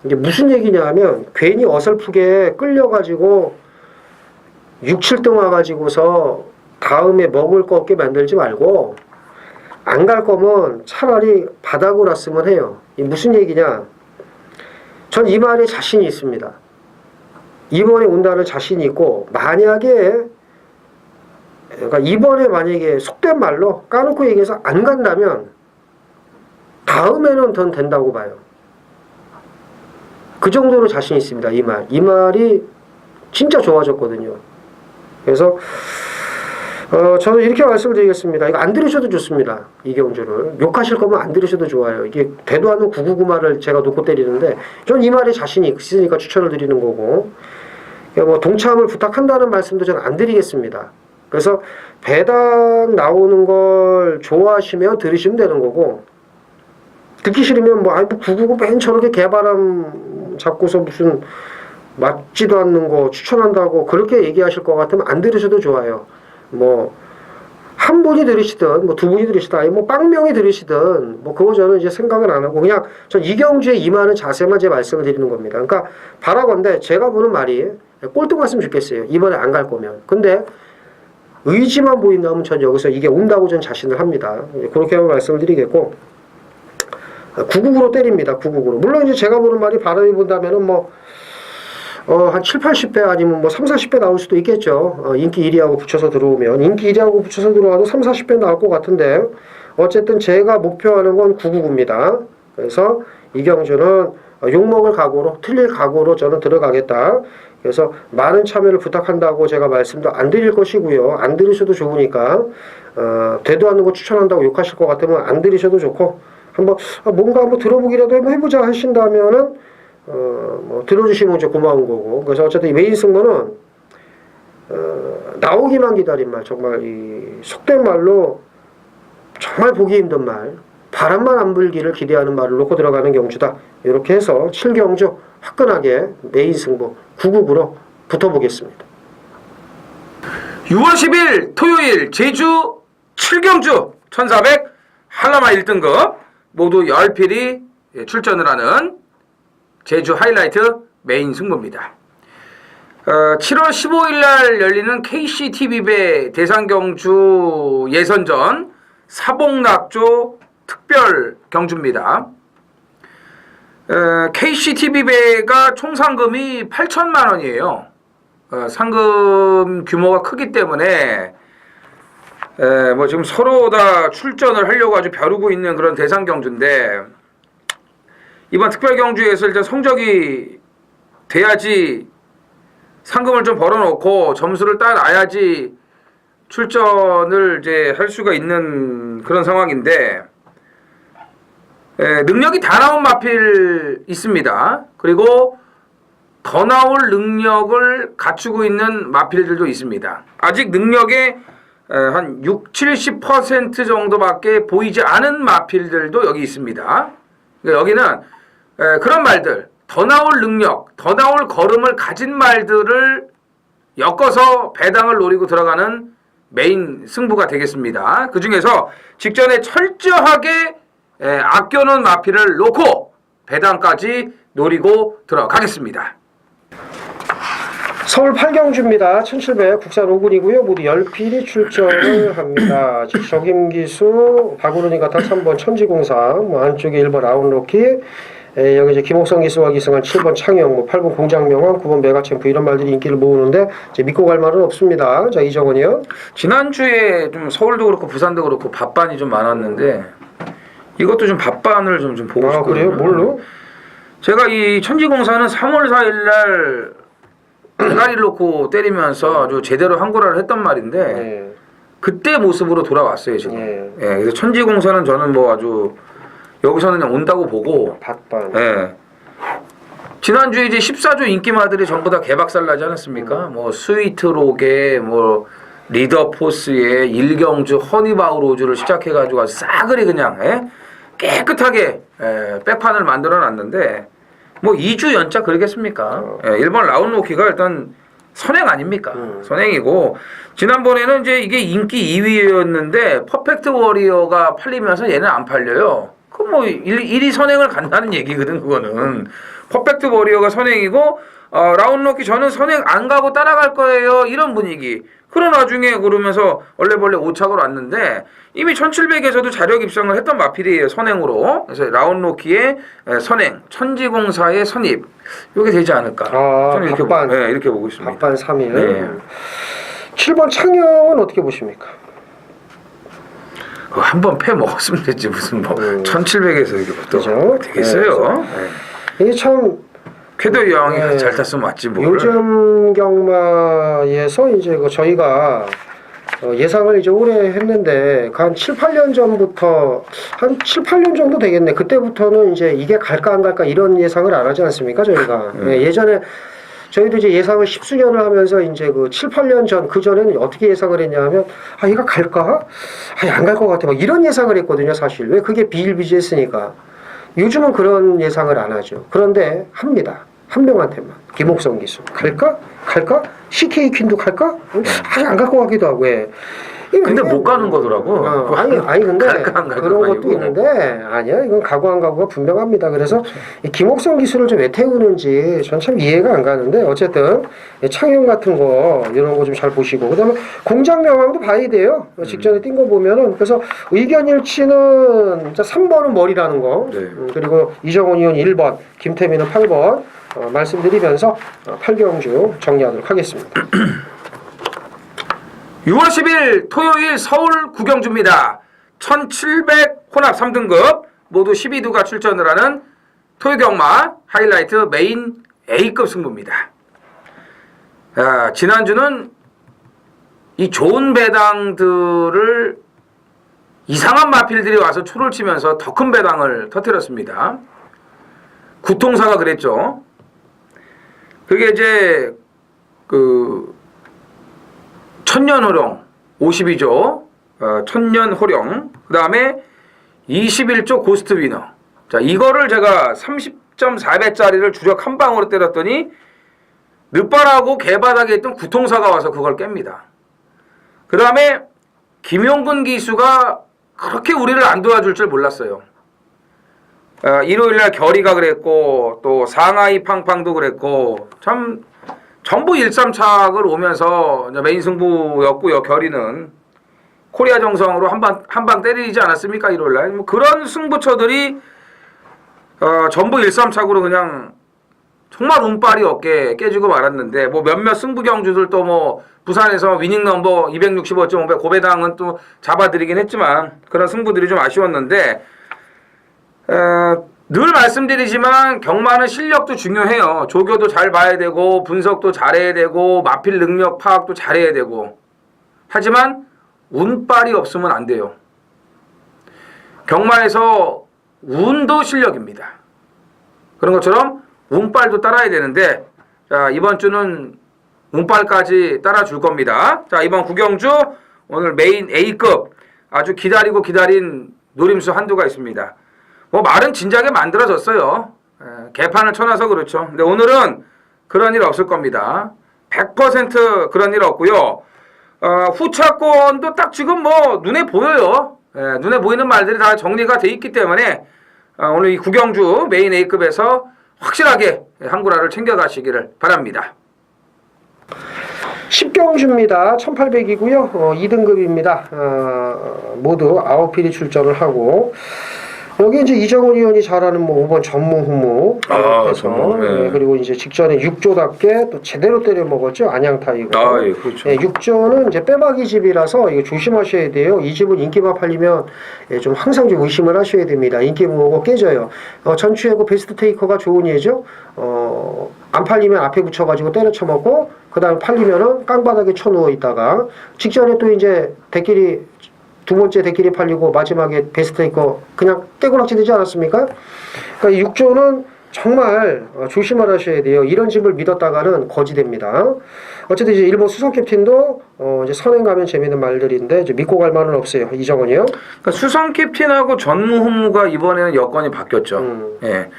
이게 무슨 얘기냐 하면 괜히 어설프게 끌려가지고 6, 7등 와가지고서 다음에 먹을 거 없게 만들지 말고 안 갈 거면 차라리 바닥으로 왔으면 해요. 이게 무슨 얘기냐? 전 이 말에 자신이 있습니다. 이번에 온다는 자신이 있고 만약에 그러니까 이번에 만약에 속된 말로 까놓고 얘기해서 안 간다면 다음에는 더 된다고 봐요. 그 정도로 자신 있습니다. 이 말이 진짜 좋아졌거든요. 그래서 저는 이렇게 말씀을 드리겠습니다. 이거 안 들으셔도 좋습니다. 이 경주를 욕하실 거면 안 들으셔도 좋아요. 이게 되도 않는 999 말을 제가 놓고 때리는데 저는 이 말에 자신이 있으니까 추천을 드리는 거고 뭐 동참을 부탁한다는 말씀도 저는 안 드리겠습니다. 그래서 배당 나오는 걸 좋아하시면 들으시면 되는 거고 듣기 싫으면 뭐 999 맨 저렇게 개바람 잡고서 무슨 맞지도 않는 거 추천한다고 그렇게 얘기하실 것 같으면 안 들으셔도 좋아요. 뭐 한 분이 들으시든 뭐 두 분이 들으시든 아니 뭐 빵명이 들으시든 뭐 그거 저는 이제 생각을 안 하고 그냥 전 이경주에 임하는 자세만 제 말씀을 드리는 겁니다. 그러니까 바라건대 제가 보는 말이 꼴등 왔으면 좋겠어요. 이번에 안 갈 거면. 근데 의지만 보인다면 전 여기서 이게 온다고 전 자신을 합니다. 그렇게만 말씀을 드리겠고 999로 때립니다. 999로. 물론 이제 제가 보는 말이 바람이 분다면은 뭐 한 7, 80배 아니면 뭐 3, 40배 나올 수도 있겠죠. 인기 1위하고 붙여서 들어오면 인기 1위하고 붙여서 들어와도 3, 40배 나올 것 같은데 어쨌든 제가 목표하는 건 999입니다. 그래서 이경주는 욕먹을 각오로 틀릴 각오로 저는 들어가겠다. 그래서 많은 참여를 부탁한다고 제가 말씀도 안 드릴 것이고요. 안 드리셔도 좋으니까 되도 않는 거 추천한다고 욕하실 것 같으면 안 드리셔도 좋고 한번 뭔가 한번 들어보기라도 한번 해보자 하신다면은 뭐 들어주시면 이제 고마운 거고. 그래서 어쨌든 이 메인 승부는 나오기만 기다린 말, 정말 이 속된 말로 정말 보기 힘든 말, 바람만 안 불기를 기대하는 말을 놓고 들어가는 경주다. 이렇게 해서 7경주 화끈하게 메인 승부 999로 붙어보겠습니다. 6월 10일 토요일 제주 7경주 1400 한라마 1등급 모두 10필이 출전을 하는 제주 하이라이트 메인 승부입니다. 7월 15일 날 열리는 KCTV배 대상경주 예선전 사복낙조 특별 경주입니다. KCTV배가 총 상금이 8천만 원이에요. 상금 규모가 크기 때문에 뭐 지금 서로 다 출전을 하려고 아주 벼르고 있는 그런 대상 경주인데 이번 특별 경주에서 일단 성적이 돼야지 상금을 좀 벌어놓고 점수를 따놔야지 출전을 이제 할 수가 있는 그런 상황인데 능력이 다 나온 마필 있습니다. 그리고 더 나올 능력을 갖추고 있는 마필들도 있습니다. 아직 능력의 한 60-70% 정도밖에 보이지 않은 마필들도 여기 있습니다. 여기는 그런 말들, 더 나올 능력, 더 나올 걸음을 가진 말들을 엮어서 배당을 노리고 들어가는 메인 승부가 되겠습니다. 그 중에서 직전에 철저하게 아껴놓은 마필을 놓고 배당까지 노리고 들어가겠습니다. 서울 8경주입니다. 1700 국산 5군이고요. 모두 10필이 출전을 합니다. 적임기수 박우른이 같아 3번 천지공상, 뭐 안쪽에 1번 아웃로키, 여기 이제 김옥성 기수와 기승한 7번 창영, 뭐 8번 공장명왕, 9번 메가챔프 이런 말들이 인기를 모으는데 이제 믿고 갈 말은 없습니다. 자, 이정원이요. 지난주에 좀 서울도 그렇고 부산도 그렇고 밥반이 좀 많았는데 이것도 좀 밥반을 좀 보고 싶거든요. 그래요? 뭘로? 제가 이 천지공사는 3월 4일 날 대가리를 놓고 때리면서 아주 제대로 한고라를 했단 말인데 그때 모습으로 돌아왔어요 지금. 그래서 천지공사는 저는 뭐 아주 여기서는 그냥 온다고 보고. 밥반. 지난주에 이제 14조 인기마들이 전부 다 개박살 나지 않았습니까? 뭐 스위트록에 뭐 리더포스에 일경주 허니바우로즈를 시작해가지고 아주 싸그리 그냥 깨끗하게 백판을 만들어 놨는데 뭐 2주 연차 그러겠습니까? 1번 라운로키가 일단 선행 아닙니까? 선행이고 지난번에는 이제 이게 인기 2위였는데 퍼펙트 워리어가 팔리면서 얘는 안 팔려요. 그 뭐 1위 선행을 간다는 얘기거든 그거는. 퍼펙트 워리어가 선행이고 라운로키 저는 선행 안 가고 따라갈 거예요 이런 분위기. 그런 와중에 그러면서 얼레벌레 5착으로 왔는데 이미 1700에서도 자력 입성을 했던 마필이에요 선행으로. 그래서 라운로키의 선행, 천지공사의 선입 이게 되지 않을까. 저는 이렇게 밥반. 이렇게 보고 있습니다. 밥반 3일. 7번 창영은 어떻게 보십니까? 한번 패 먹었으면 됐지 무슨 뭐 1700에서 이게 또 그죠? 되겠어요. 이게 참 쾌도 여왕이 잘 탔으면 맞지 뭐. 요즘 경마에서 이제 저희가 예상을 이제 오래 했는데 한 7, 8년 전부터 한 7, 8년 정도 되겠네. 그때부터는 이제 이게 갈까 안 갈까 이런 예상을 안 하지 않습니까 저희가. 예전에 저희도 이제 예상을 10수년을 하면서 이제 그 7, 8년 전 그 전에는 어떻게 예상을 했냐면 얘가 갈까? 안 갈 것 같아. 막 이런 예상을 했거든요 사실. 왜 그게 비일비재했으니까. 요즘은 그런 예상을 안 하죠. 그런데 합니다. 한 명한테만. 김옥성 기수. 갈까? CK 퀸도 갈까? 안 갈 것 같기도 하고. 근데 못 가는 거더라고. 아니 근데 갈까 안 갈까 그런 것도 아니고. 있는데 아니야 이건 가고 안 가고가 분명합니다. 그래서 이 김옥성 기수를 좀 왜 태우는지 전 참 이해가 안 가는데 어쨌든 창영 같은 거 이런 거 좀 잘 보시고 그다음에 공장 명왕도 봐야 돼요. 직전에 뛴 거 보면은 그래서 의견 일치는 3번은 머리라는 거 그리고 이정원 의원 1번 김태민은 8번 말씀드리면서 8경주 정리하도록 하겠습니다. 6월 10일 토요일 서울 구경주입니다. 1700 혼합 3등급 모두 12두가 출전을 하는 토요경마 하이라이트 메인 A급 승부입니다. 지난주는 이 좋은 배당들을 이상한 마필들이 와서 초를 치면서 더 큰 배당을 터뜨렸습니다. 구통사가 그랬죠. 그게 이제 천년호령 52조, 천년호령, 그 다음에 21조 고스트위너. 자, 이거를 제가 30.4배짜리를 주력 한 방으로 때렸더니 늦바라고 개바닥에 있던 구통사가 와서 그걸 깹니다. 그 다음에 김용근 기수가 그렇게 우리를 안 도와줄 줄 몰랐어요. 일요일날 결의가 그랬고 또 상하이 팡팡도 그랬고 참 전부 1-3착을 오면서 메인 승부였고요. 결의는 코리아 정성으로 한 방 때리지 않았습니까? 일요일날 뭐 그런 승부처들이 전부 1-3착으로 그냥 정말 운빨이 없게 깨지고 말았는데 뭐 몇몇 승부경주들 또 뭐 부산에서 위닝 넘버 265.5배 고배당은 또 잡아드리긴 했지만 그런 승부들이 좀 아쉬웠는데 늘 말씀드리지만 경마는 실력도 중요해요. 조교도 잘 봐야 되고 분석도 잘해야 되고 마필 능력 파악도 잘해야 되고 하지만 운빨이 없으면 안 돼요. 경마에서 운도 실력입니다. 그런 것처럼 운빨도 따라야 되는데 자, 이번 주는 운빨까지 따라줄 겁니다. 자, 이번 구경주 오늘 메인 A급 아주 기다리고 기다린 노림수 한두가 있습니다. 뭐 말은 진작에 만들어졌어요. 개판을 쳐놔서 그렇죠. 근데 오늘은 그런 일 없을 겁니다. 100% 그런 일 없고요. 후차권도 딱 지금 뭐 눈에 보여요. 눈에 보이는 말들이 다 정리가 돼 있기 때문에 오늘 이 구경주 메인 A급에서 확실하게 한구라를 챙겨가시기를 바랍니다. 10경주입니다. 1800이고요. 2등급입니다. 모두 9필이 출전을 하고 여기 이제 이정훈 의원이 잘하는 뭐 5번 전무후무 전무, 네. 그리고 이제 직전에 6조답게 또 제대로 때려 먹었죠. 안양타이거. 예, 그렇죠. 네, 6조는 이제 빼박이 집이라서 이거 조심하셔야 돼요. 이 집은 인기만 팔리면 좀 항상 좀 의심을 하셔야 됩니다. 인기 모으고 깨져요. 전추하고 베스트 테이커가 좋은 예죠. 안 팔리면 앞에 붙여가지고 때려쳐 먹고 그 다음에 팔리면은 깡바닥에 쳐누워 있다가 직전에 또 이제 대끼리 두 번째 대끼리 팔리고 마지막에 베스트 테이커 그냥 떼고락지 되지 않았습니까? 그러니까 6조는 정말 조심을 하셔야 돼요. 이런 집을 믿었다가는 거지됩니다. 어쨌든 이제 일본 수성 캡틴도 이제 선행 가면 재밌는 말들인데 이제 믿고 갈 만은 없어요. 이정원이요. 그러니까 수성 캡틴하고 전무후무가 이번에는 여건이 바뀌었죠. 예.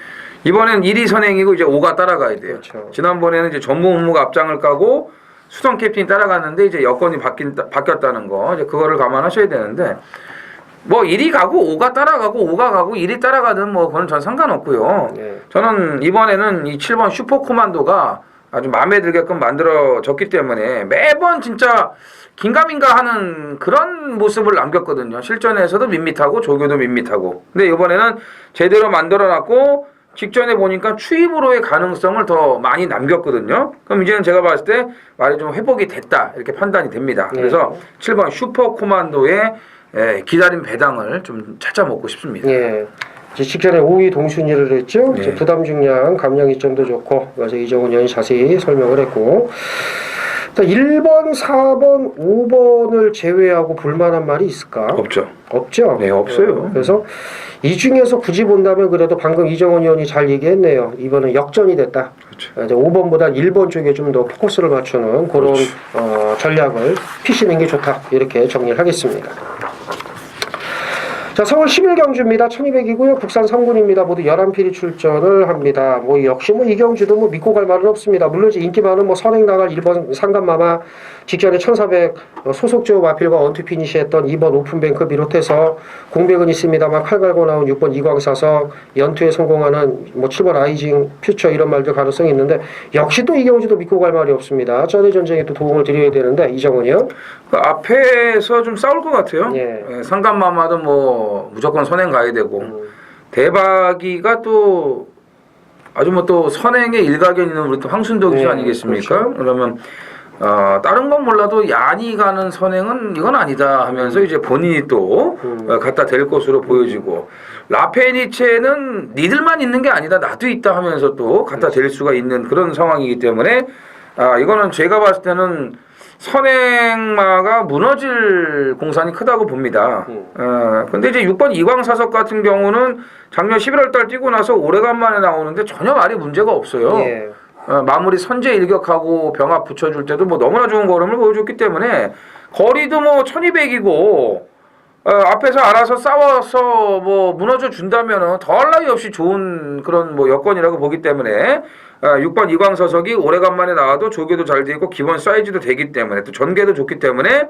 이번엔 1위 선행이고 이제 5가 따라가야 돼요. 그렇죠. 지난번에는 이제 전무후무가 앞장을 까고 수성 캡틴이 따라갔는데 이제 여건이 바뀌었다는 거 이제 그거를 감안하셔야 되는데 뭐 1위 가고 5가 따라가고 5가 가고 1위 따라가든 뭐 그건 전 상관없고요. 네. 저는 이번에는 이 7번 슈퍼 코만도가 아주 마음에 들게끔 만들어졌기 때문에 매번 진짜 긴가민가 하는 그런 모습을 남겼거든요. 실전에서도 밋밋하고 조교도 밋밋하고. 근데 이번에는 제대로 만들어놨고 직전에 보니까 추입으로의 가능성을 더 많이 남겼거든요. 그럼 이제는 제가 봤을 때 말이 좀 회복이 됐다 이렇게 판단이 됩니다. 그래서 7번 슈퍼 코만도의 기다린 배당을 좀 찾아 먹고 싶습니다. 예. 이제 직전에 5위 동순위를 했죠. 네. 이제 부담 중량, 감량 이점도 좋고, 그래서 이정훈 의원이 자세히 설명을 했고, 1번, 4번, 5번을 제외하고 볼만한 말이 있을까? 없죠. 없죠. 네, 없어요. 그래서 이 중에서 굳이 본다면 그래도 방금 이정훈 의원이 잘 얘기했네요. 이번은 역전이 됐다. 그렇죠. 이제 5번보다 1번 쪽에 좀 더 포커스를 맞추는 그런 전략을 피시는 게 좋다. 이렇게 정리를 하겠습니다. 자, 서울 11경주입니다. 1200이고요. 국산 3군입니다. 모두 11필이 출전을 합니다. 뭐 역시 뭐 이 경주도 뭐 믿고 갈 말은 없습니다. 물론 이제 인기 많은 뭐 선행 나갈 1번 상간마마 직전에 1400 소속조 마필과 언투 피니시했던 2번 오픈뱅크 비롯해서 공백은 있습니다만 칼 갈고 나온 6번 이광사석 연투에 성공하는 뭐 7번 아이징 퓨처 이런 말들 가능성이 있는데 역시 또 이 경주도 믿고 갈 말이 없습니다. 전의 전쟁에 또 도움을 드려야 되는데 이정원이요. 그 앞에서 좀 싸울 것 같아요. 예. 상간마마도 뭐 무조건 선행 가야 되고 대박이가 또 아주 뭐 또 선행의 일가견 있는 우리 또 황순덕 씨 예, 아니겠습니까? 그렇죠. 그러면 다른 건 몰라도 야니 가는 선행은 이건 아니다 하면서 이제 본인이 또 갖다 댈 것으로 보여지고 라페니체는 니들만 있는 게 아니다 나도 있다 하면서 또 갖다 댈 수가 있는 그런 상황이기 때문에 이거는 제가 봤을 때는 선행마가 무너질 공산이 크다고 봅니다. 근데 이제 6번 이광사석 같은 경우는 작년 11월 달 뛰고 나서 오래간만에 나오는데 전혀 말이 문제가 없어요. 예. 마무리 선제 일격하고 병합 붙여줄 때도 뭐 너무나 좋은 걸음을 보여줬기 때문에 거리도 뭐 1200이고 앞에서 알아서 싸워서 뭐 무너져 준다면은 더할 나위 없이 좋은 그런 뭐 여건이라고 보기 때문에 6번 이광서석이 오래간만에 나와도 조개도 잘 돼 있고 기본 사이즈도 되기 때문에 또 전개도 좋기 때문에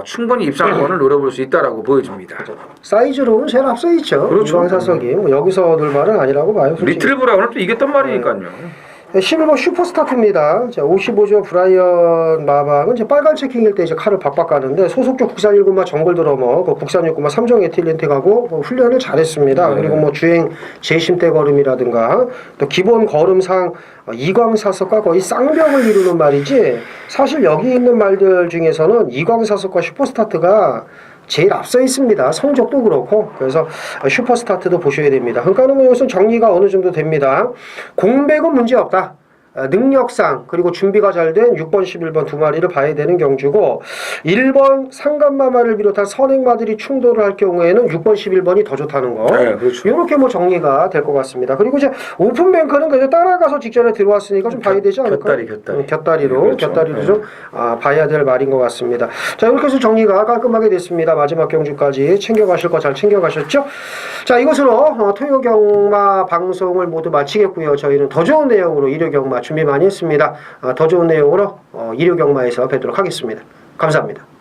충분히 입상권을 노려볼 수 있다라고 보여집니다. 사이즈로는 제일 앞서 있죠. 그렇죠. 이광사석이 뭐 여기서 늘 말은 아니라고 봐요. 솔직히. 리틀 브라운을 또 이겼단 말이니까요. 11번 슈퍼스타트입니다. 자, 55조 브라이언 마방은 이제 빨간 체킹일 때 이제 칼을 박박 가는데 소속조 국산 1군마 정글 드러머, 국산 6군마 삼성 에틸렌트 가고 훈련을 잘했습니다. 그리고 뭐 주행 재심대 걸음이라든가 또 기본 걸음상 이광사석과 거의 쌍벽을 이루는 말이지 사실 여기 있는 말들 중에서는 이광사석과 슈퍼스타트가 제일 앞서 있습니다. 성적도 그렇고 그래서 슈퍼스타트도 보셔야 됩니다. 그러니까 뭐 이것은 정리가 어느 정도 됩니다. 공백은 문제 없다. 능력상 그리고 준비가 잘 된 6번 11번 두 마리를 봐야 되는 경주고 1번 상간마마를 비롯한 선행마들이 충돌을 할 경우에는 6번 11번이 더 좋다는 거. 네, 그렇죠. 이렇게 뭐 정리가 될 것 같습니다. 그리고 이제 오픈뱅크는 그래도 따라가서 직전에 들어왔으니까 좀 봐야 되지 않을까요? 곁다리로 그렇죠. 곁다리로 좀 봐야 될 말인 것 같습니다. 자, 이렇게 해서 정리가 깔끔하게 됐습니다. 마지막 경주까지 챙겨가실 거 잘 챙겨가셨죠? 자, 이것으로 토요 경마 방송을 모두 마치겠고요. 저희는 더 좋은 내용으로 일요 경마 준비 많이 했습니다. 더 좋은 내용으로 일요 경마에서 뵙도록 하겠습니다. 감사합니다.